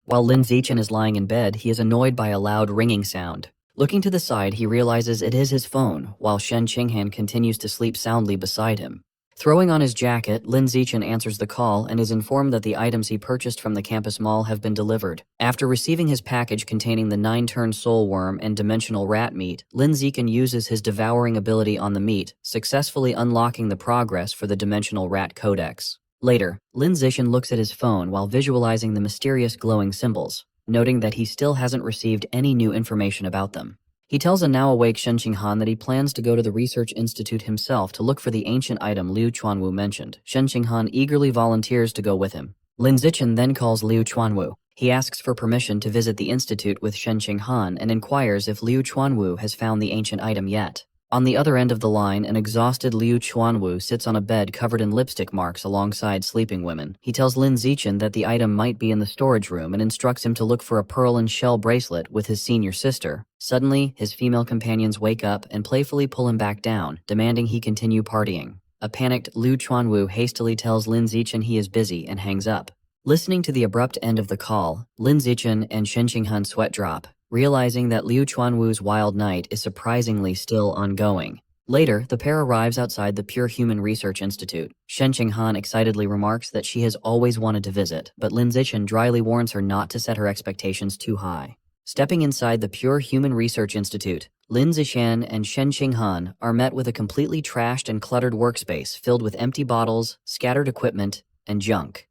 While Lin Zichen is lying in bed, he is annoyed by a loud ringing sound. Looking to the side, he realizes it is his phone, while Shen Qinghan continues to sleep soundly beside him. Throwing on his jacket, Lin Zichen answers the call and is informed that the items he purchased from the campus mall have been delivered. After receiving his package containing the 9-turn soul worm and dimensional rat meat, Lin Zichen uses his devouring ability on the meat, successfully unlocking the progress for the dimensional rat codex. Later, Lin Zichen looks at his phone while visualizing the mysterious glowing symbols, noting that he still hasn't received any new information about them. He tells a now-awake Shen Qinghan that he plans to go to the Research Institute himself to look for the ancient item Liu Chuanwu mentioned. Shen Qinghan eagerly volunteers to go with him. Lin Zichen then calls Liu Chuanwu. He asks for permission to visit the institute with Shen Qinghan and inquires if Liu Chuanwu has found the ancient item yet. On the other end of the line, an exhausted Liu Chuanwu sits on a bed covered in lipstick marks alongside sleeping women. He tells Lin Zichen that the item might be in the storage room and instructs him to look for a pearl and shell bracelet with his senior sister. Suddenly, his female companions wake up and playfully pull him back down, demanding he continue partying. A panicked Liu Chuanwu hastily tells Lin Zichen he is busy and hangs up. Listening to the abrupt end of the call, Lin Zichen and Shen Qinghan sweat drop, realizing that Liu Chuanwu's wild night is surprisingly still ongoing. Later, the pair arrives outside the Pure Human Research Institute. Shen Qinghan excitedly remarks that she has always wanted to visit, but Lin Zichen dryly warns her not to set her expectations too high. Stepping inside the Pure Human Research Institute, Lin Zichen and Shen Qinghan are met with a completely trashed and cluttered workspace filled with empty bottles, scattered equipment, and junk.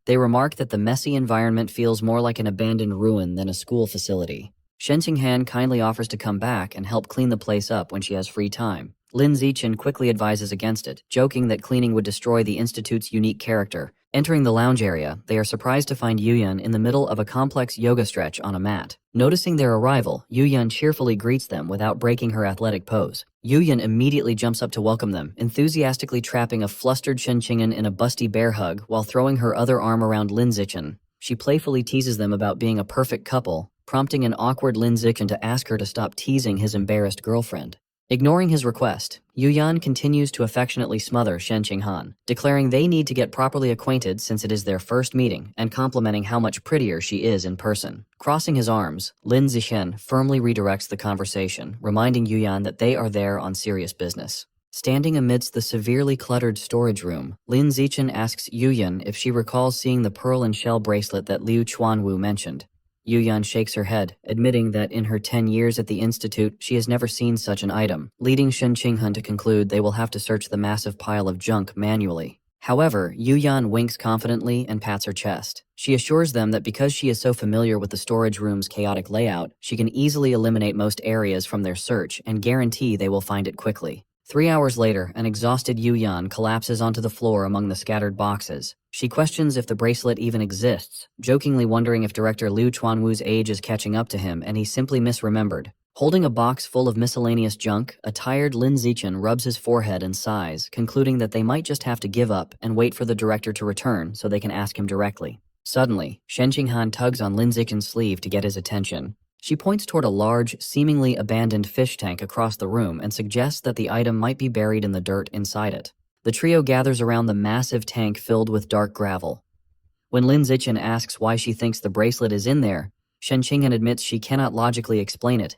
They remark that the messy environment feels more like an abandoned ruin than a school facility. Shen Qinghan kindly offers to come back and help clean the place up when she has free time. Lin Zichen quickly advises against it, joking that cleaning would destroy the institute's unique character. Entering the lounge area, they are surprised to find Yuyan in the middle of a complex yoga stretch on a mat. Noticing their arrival, Yuyan cheerfully greets them without breaking her athletic pose. Yuyan immediately jumps up to welcome them, enthusiastically trapping a flustered Shen Qinghan in a busty bear hug while throwing her other arm around Lin Zichen. She playfully teases them about being a perfect couple, prompting an awkward Lin Zichen to ask her to stop teasing his embarrassed girlfriend. Ignoring his request, Yuyan continues to affectionately smother Shen Qinghan, declaring they need to get properly acquainted since it is their first meeting, and complimenting how much prettier she is in person. Crossing his arms, Lin Zichen firmly redirects the conversation, reminding Yuyan that they are there on serious business. Standing amidst the severely cluttered storage room, Lin Zichen asks Yuyan if she recalls seeing the pearl and shell bracelet that Liu Chuanwu mentioned. Yuyan shakes her head, admitting that in her 10 years at the institute, she has never seen such an item, leading Shen Qinghan to conclude they will have to search the massive pile of junk manually. However, Yuyan winks confidently and pats her chest. She assures them that because she is so familiar with the storage room's chaotic layout, she can easily eliminate most areas from their search and guarantee they will find it quickly. 3 hours later, an exhausted Yuyan collapses onto the floor among the scattered boxes. She questions if the bracelet even exists, jokingly wondering if Director Liu Chuanwu's age is catching up to him and he simply misremembered. Holding a box full of miscellaneous junk, a tired Lin Zichen rubs his forehead and sighs, concluding that they might just have to give up and wait for the director to return so they can ask him directly. Suddenly, Shen Qinghan tugs on Lin Zichen's sleeve to get his attention. She points toward a large, seemingly abandoned fish tank across the room and suggests that the item might be buried in the dirt inside it. The trio gathers around the massive tank filled with dark gravel. When Lin Zichen asks why she thinks the bracelet is in there, Shen Qinghan admits she cannot logically explain it.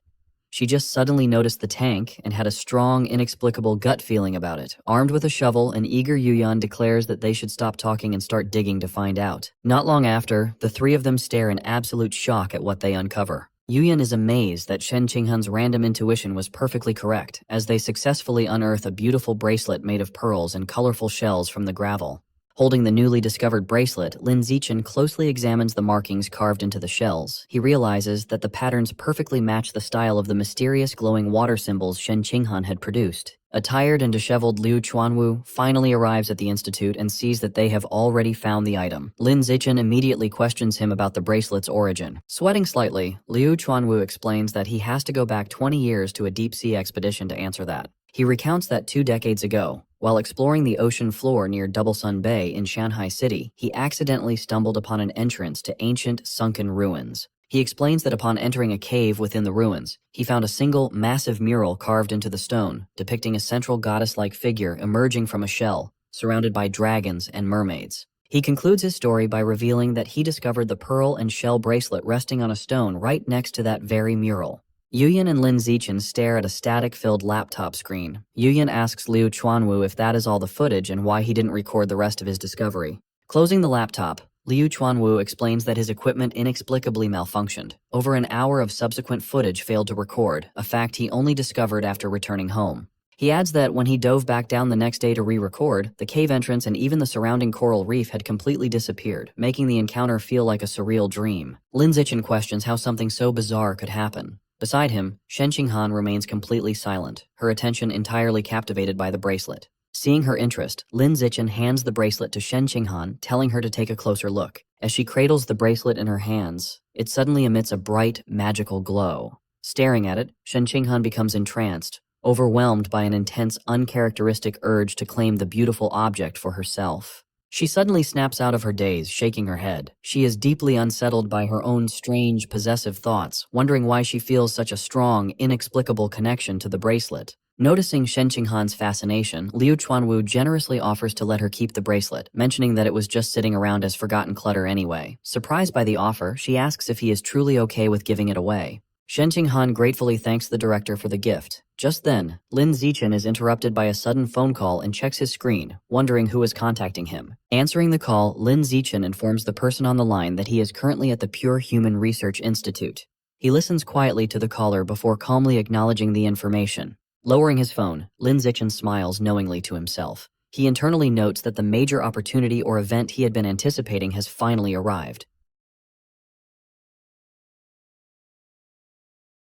She just suddenly noticed the tank and had a strong, inexplicable gut feeling about it. Armed with a shovel, an eager Yuyan declares that they should stop talking and start digging to find out. Not long after, the three of them stare in absolute shock at what they uncover. Yuyan is amazed that Shen Qinghan's random intuition was perfectly correct, as they successfully unearth a beautiful bracelet made of pearls and colorful shells from the gravel. Holding the newly discovered bracelet, Lin Zichen closely examines the markings carved into the shells. He realizes that the patterns perfectly match the style of the mysterious glowing water symbols Shen Qinghan had produced. A tired and disheveled Liu Chuanwu finally arrives at the institute and sees that they have already found the item. Lin Zichen immediately questions him about the bracelet's origin. Sweating slightly, Liu Chuanwu explains that he has to go back 20 years to a deep-sea expedition to answer that. He recounts that 2 decades ago, while exploring the ocean floor near Double Sun Bay in Shanghai City, he accidentally stumbled upon an entrance to ancient, sunken ruins. He explains that upon entering a cave within the ruins, he found a single, massive mural carved into the stone, depicting a central goddess-like figure emerging from a shell, surrounded by dragons and mermaids. He concludes his story by revealing that he discovered the pearl and shell bracelet resting on a stone right next to that very mural. Yuyan and Lin Zichen stare at a static-filled laptop screen. Yuyan asks Liu Chuanwu if that is all the footage and why he didn't record the rest of his discovery. Closing the laptop, Liu Chuanwu explains that his equipment inexplicably malfunctioned. Over an hour of subsequent footage failed to record, a fact he only discovered after returning home. He adds that when he dove back down the next day to re-record, the cave entrance and even the surrounding coral reef had completely disappeared, making the encounter feel like a surreal dream. Lin Zichen questions how something so bizarre could happen. Beside him, Shen Qinghan remains completely silent, her attention entirely captivated by the bracelet. Seeing her interest, Lin Zichen hands the bracelet to Shen Qinghan, telling her to take a closer look. As she cradles the bracelet in her hands, it suddenly emits a bright, magical glow. Staring at it, Shen Qinghan becomes entranced, overwhelmed by an intense, uncharacteristic urge to claim the beautiful object for herself. She suddenly snaps out of her daze, shaking her head. She is deeply unsettled by her own strange, possessive thoughts, wondering why she feels such a strong, inexplicable connection to the bracelet. Noticing Shen Qinghan's fascination, Liu Chuanwu generously offers to let her keep the bracelet, mentioning that it was just sitting around as forgotten clutter anyway. Surprised by the offer, she asks if he is truly okay with giving it away. Shen Qinghan gratefully thanks the director for the gift. Just then, Lin Zichen is interrupted by a sudden phone call and checks his screen, wondering who is contacting him. Answering the call, Lin Zichen informs the person on the line that he is currently at the Pure Human Research Institute. He listens quietly to the caller before calmly acknowledging the information. Lowering his phone, Lin Zichen smiles knowingly to himself. He internally notes that the major opportunity or event he had been anticipating has finally arrived.